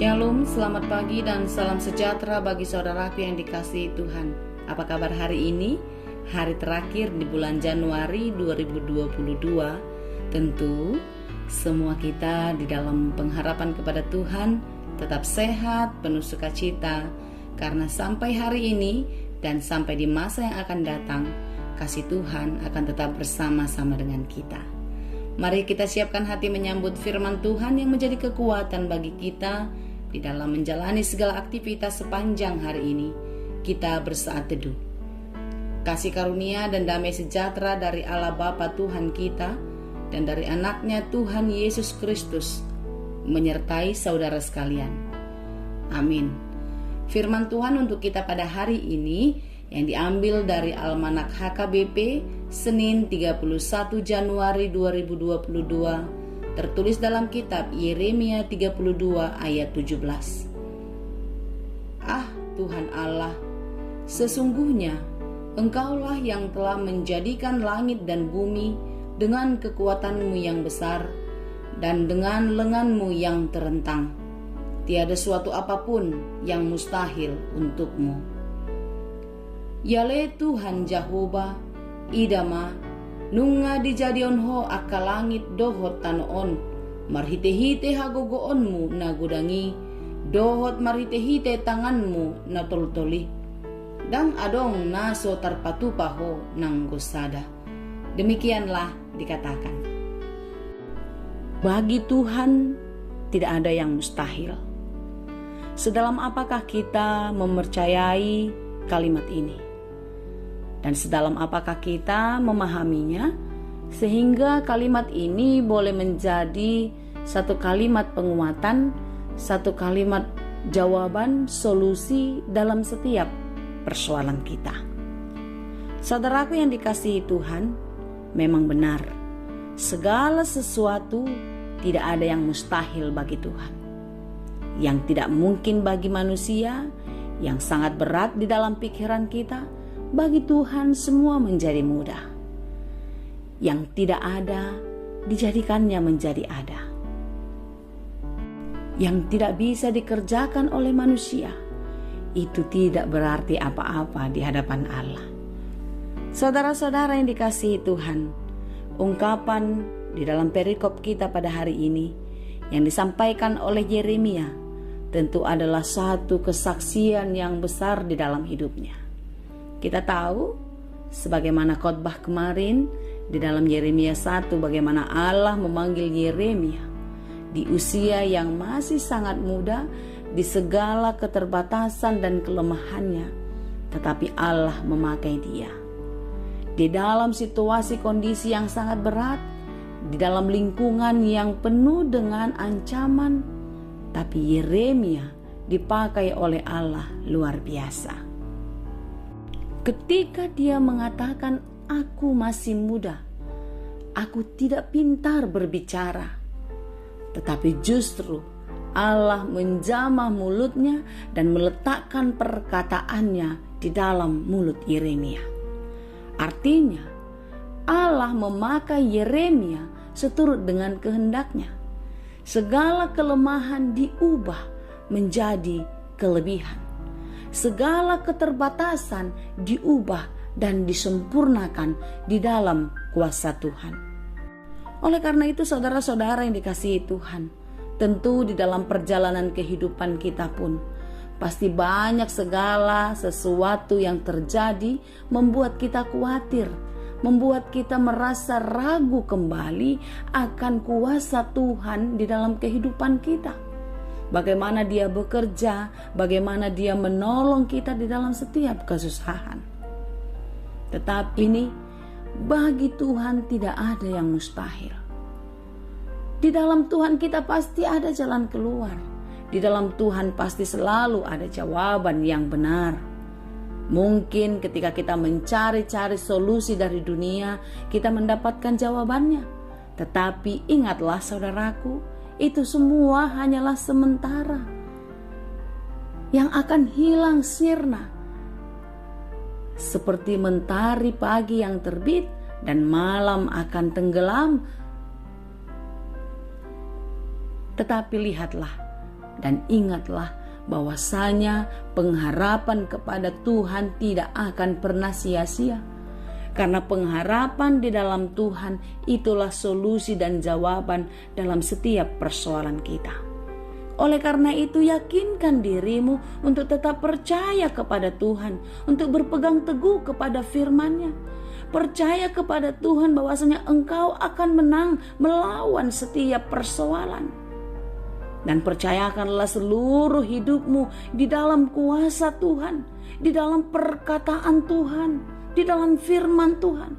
Shalom, selamat pagi dan salam sejahtera bagi saudaraku yang dikasihi Tuhan. Apa kabar hari ini? Hari terakhir di bulan Januari 2022. Tentu semua kita di dalam pengharapan kepada Tuhan tetap sehat, penuh sukacita, karena sampai hari ini dan sampai di masa yang akan datang, kasih Tuhan akan tetap bersama-sama dengan kita. Mari kita siapkan hati menyambut firman Tuhan yang menjadi kekuatan bagi kita di dalam menjalani segala aktivitas sepanjang hari ini. Kita bersaat teduh. Kasih karunia dan damai sejahtera dari Allah Bapa Tuhan kita dan dari anaknya Tuhan Yesus Kristus menyertai saudara sekalian. Amin. Firman Tuhan untuk kita pada hari ini yang diambil dari Almanak HKBP Senin 31 Januari 2022, tertulis dalam kitab Yeremia 32 ayat 17. Ah Tuhan Allah, sesungguhnya Engkaulah yang telah menjadikan langit dan bumi dengan kekuatan-Mu yang besar dan dengan lengan-Mu yang terentang. Tiada suatu apapun yang mustahil untuk-Mu. Yale Tuhan Jehovah, idama nunga dijadion ho aka langit dohot tanoon, marhite-hite hagogoonmu na gudangi, dohot marhite-hite tanganmu na toltoli, dang adong naso tarpatupaho nang gosada. Demikianlah dikatakan. Bagi Tuhan tidak ada yang mustahil. Sedalam apakah kita mempercayai kalimat ini? Dan sedalam apakah kita memahaminya sehingga kalimat ini boleh menjadi satu kalimat penguatan, satu kalimat jawaban, solusi dalam setiap persoalan kita. Saudaraku yang dikasihi Tuhan, memang benar, segala sesuatu tidak ada yang mustahil bagi Tuhan. Yang tidak mungkin bagi manusia, yang sangat berat di dalam pikiran kita, bagi Tuhan semua menjadi mudah. Yang tidak ada, dijadikannya menjadi ada. Yang tidak bisa dikerjakan oleh manusia, itu tidak berarti apa-apa di hadapan Allah. Saudara-saudara yang dikasihi Tuhan, ungkapan di dalam perikop kita pada hari ini yang disampaikan oleh Yeremia tentu adalah satu kesaksian yang besar di dalam hidupnya. Kita tahu sebagaimana khotbah kemarin di dalam Yeremia 1, bagaimana Allah memanggil Yeremia di usia yang masih sangat muda, di segala keterbatasan dan kelemahannya, tetapi Allah memakai dia. Di dalam situasi kondisi yang sangat berat, di dalam lingkungan yang penuh dengan ancaman, tapi Yeremia dipakai oleh Allah luar biasa. Ketika dia mengatakan, aku masih muda, aku tidak pintar berbicara, tetapi justru Allah menjamah mulutnya dan meletakkan perkataannya di dalam mulut Yeremia. Artinya, Allah memakai Yeremia seturut dengan kehendaknya. Segala kelemahan diubah menjadi kelebihan. Segala keterbatasan diubah dan disempurnakan di dalam kuasa Tuhan. Oleh karena itu saudara-saudara yang dikasihi Tuhan, tentu di dalam perjalanan kehidupan kita pun pasti banyak segala sesuatu yang terjadi membuat kita khawatir, membuat kita merasa ragu kembali akan kuasa Tuhan di dalam kehidupan kita. Bagaimana dia bekerja, bagaimana dia menolong kita di dalam setiap kesusahan. Tetapi ini, bagi Tuhan tidak ada yang mustahil. Di dalam Tuhan kita pasti ada jalan keluar. Di dalam Tuhan pasti selalu ada jawaban yang benar. Mungkin ketika kita mencari-cari solusi dari dunia, kita mendapatkan jawabannya. Tetapi ingatlah saudaraku, itu semua hanyalah sementara yang akan hilang sirna. Seperti mentari pagi yang terbit dan malam akan tenggelam. Tetapi lihatlah, Dan ingatlah bahwasanya pengharapan kepada Tuhan tidak akan pernah sia-sia. Karena pengharapan di dalam Tuhan itulah solusi dan jawaban dalam setiap persoalan kita. Oleh karena itu, yakinkan dirimu untuk tetap percaya kepada Tuhan, untuk berpegang teguh kepada firman-Nya. Percaya kepada Tuhan bahwasanya engkau akan menang melawan setiap persoalan. Dan percayakanlah seluruh hidupmu di dalam kuasa Tuhan, di dalam perkataan Tuhan, di dalam firman Tuhan.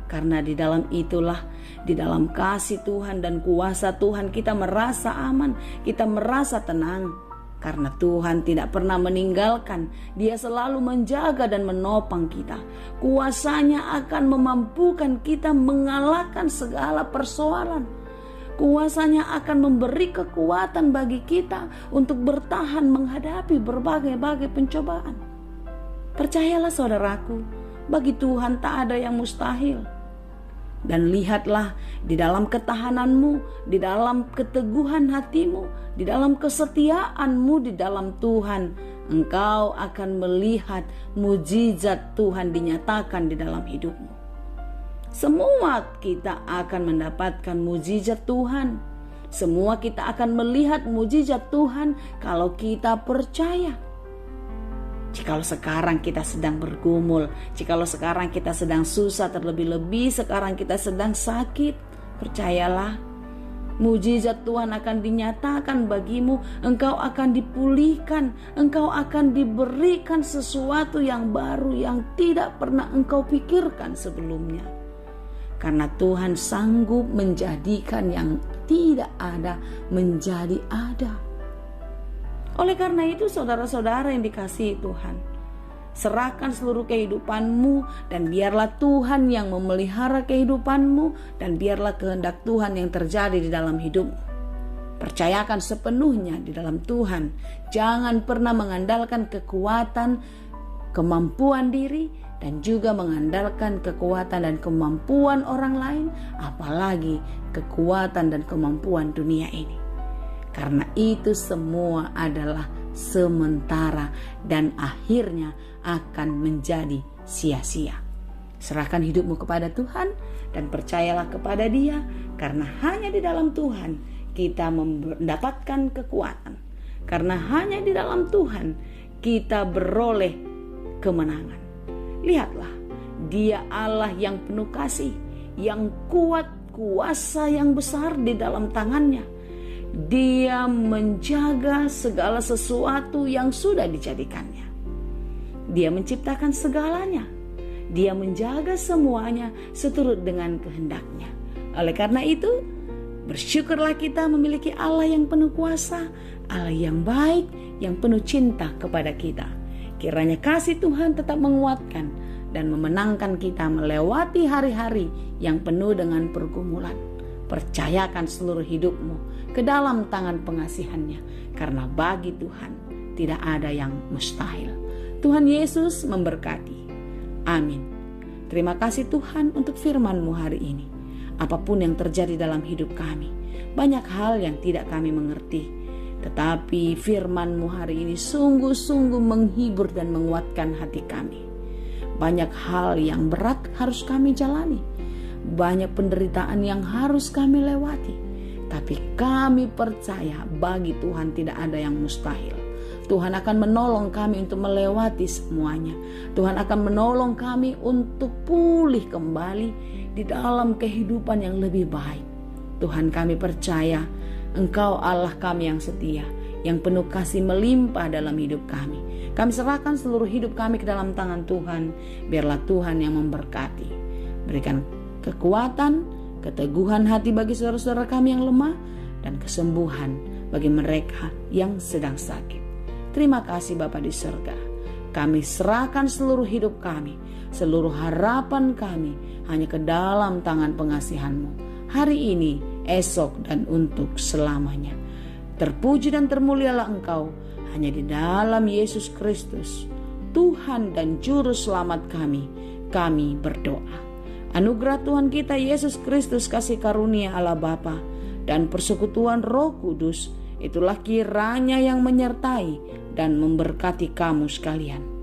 Karena di dalam itulah, di dalam kasih Tuhan dan kuasa Tuhan, kita merasa aman, kita merasa tenang. Karena Tuhan tidak pernah meninggalkan, Dia selalu menjaga dan menopang kita. Kuasanya akan memampukan kita mengalahkan segala persoalan. Kuasanya akan memberi kekuatan bagi kita untuk bertahan menghadapi berbagai pencobaan. Percayalah saudaraku, bagi Tuhan tak ada yang mustahil. Dan lihatlah di dalam ketahananmu, di dalam keteguhan hatimu, di dalam kesetiaanmu di dalam Tuhan, engkau akan melihat mujizat Tuhan dinyatakan di dalam hidupmu. Semua kita akan mendapatkan mujizat Tuhan. Semua kita akan melihat mujizat Tuhan kalau kita percaya. Jikalau sekarang kita sedang bergumul, jikalau sekarang kita sedang susah, terlebih-lebih sekarang kita sedang sakit, percayalah, mujizat Tuhan akan dinyatakan bagimu. Engkau akan dipulihkan, engkau akan diberikan sesuatu yang baru yang tidak pernah engkau pikirkan sebelumnya. Karena Tuhan sanggup menjadikan yang tidak ada menjadi ada. Oleh karena itu, saudara-saudara yang dikasihi Tuhan, serahkan seluruh kehidupanmu dan biarlah Tuhan yang memelihara kehidupanmu, dan biarlah kehendak Tuhan yang terjadi di dalam hidupmu. Percayakan sepenuhnya di dalam Tuhan. Jangan pernah mengandalkan kekuatan, kemampuan diri, dan juga mengandalkan kekuatan dan kemampuan orang lain, apalagi kekuatan dan kemampuan dunia ini. Karena itu semua adalah sementara dan akhirnya akan menjadi sia-sia. Serahkan hidupmu kepada Tuhan dan percayalah kepada Dia, karena hanya di dalam Tuhan kita mendapatkan kekuatan. Karena hanya di dalam Tuhan kita beroleh kemenangan. Lihatlah, Dia Allah yang penuh kasih, yang kuat, kuasa yang besar di dalam tangannya. Dia menjaga segala sesuatu yang sudah dijadikannya. Dia menciptakan segalanya. Dia menjaga semuanya seturut dengan kehendaknya. Oleh karena itu, bersyukurlah kita memiliki Allah yang penuh kuasa, Allah yang baik, yang penuh cinta kepada kita. Kiranya kasih Tuhan tetap menguatkan dan memenangkan kita melewati hari-hari yang penuh dengan pergumulan. Percayakan seluruh hidupmu ke dalam tangan pengasihannya, karena bagi Tuhan tidak ada yang mustahil. Tuhan Yesus memberkati. Amin. Terima kasih Tuhan untuk firman-Mu hari ini. Apapun yang terjadi dalam hidup kami, banyak hal yang tidak kami mengerti, tetapi firman-Mu hari ini sungguh-sungguh menghibur dan menguatkan hati kami. Banyak hal yang berat harus kami jalani, banyak penderitaan yang harus kami lewati, tapi kami percaya bagi Tuhan tidak ada yang mustahil. Tuhan akan menolong kami untuk melewati semuanya. Tuhan akan menolong kami untuk pulih kembali di dalam kehidupan yang lebih baik. Tuhan, kami percaya Engkau Allah kami yang setia, yang penuh kasih melimpah dalam hidup kami. Kami serahkan seluruh hidup kami ke dalam tangan Tuhan. Biarlah Tuhan yang memberkati. Berikan kekuatan, keteguhan hati bagi saudara-saudara kami yang lemah, dan kesembuhan bagi mereka yang sedang sakit. Terima kasih Bapa di surga. Kami serahkan seluruh hidup kami, seluruh harapan kami hanya ke dalam tangan pengasihan-Mu. Hari ini, esok, dan untuk selamanya. Terpuji dan termulialah Engkau hanya di dalam Yesus Kristus, Tuhan dan Juru Selamat kami. Kami berdoa. Anugerah Tuhan kita Yesus Kristus, kasih karunia Allah Bapa, dan persekutuan Roh Kudus itulah kiranya yang menyertai dan memberkati kamu sekalian.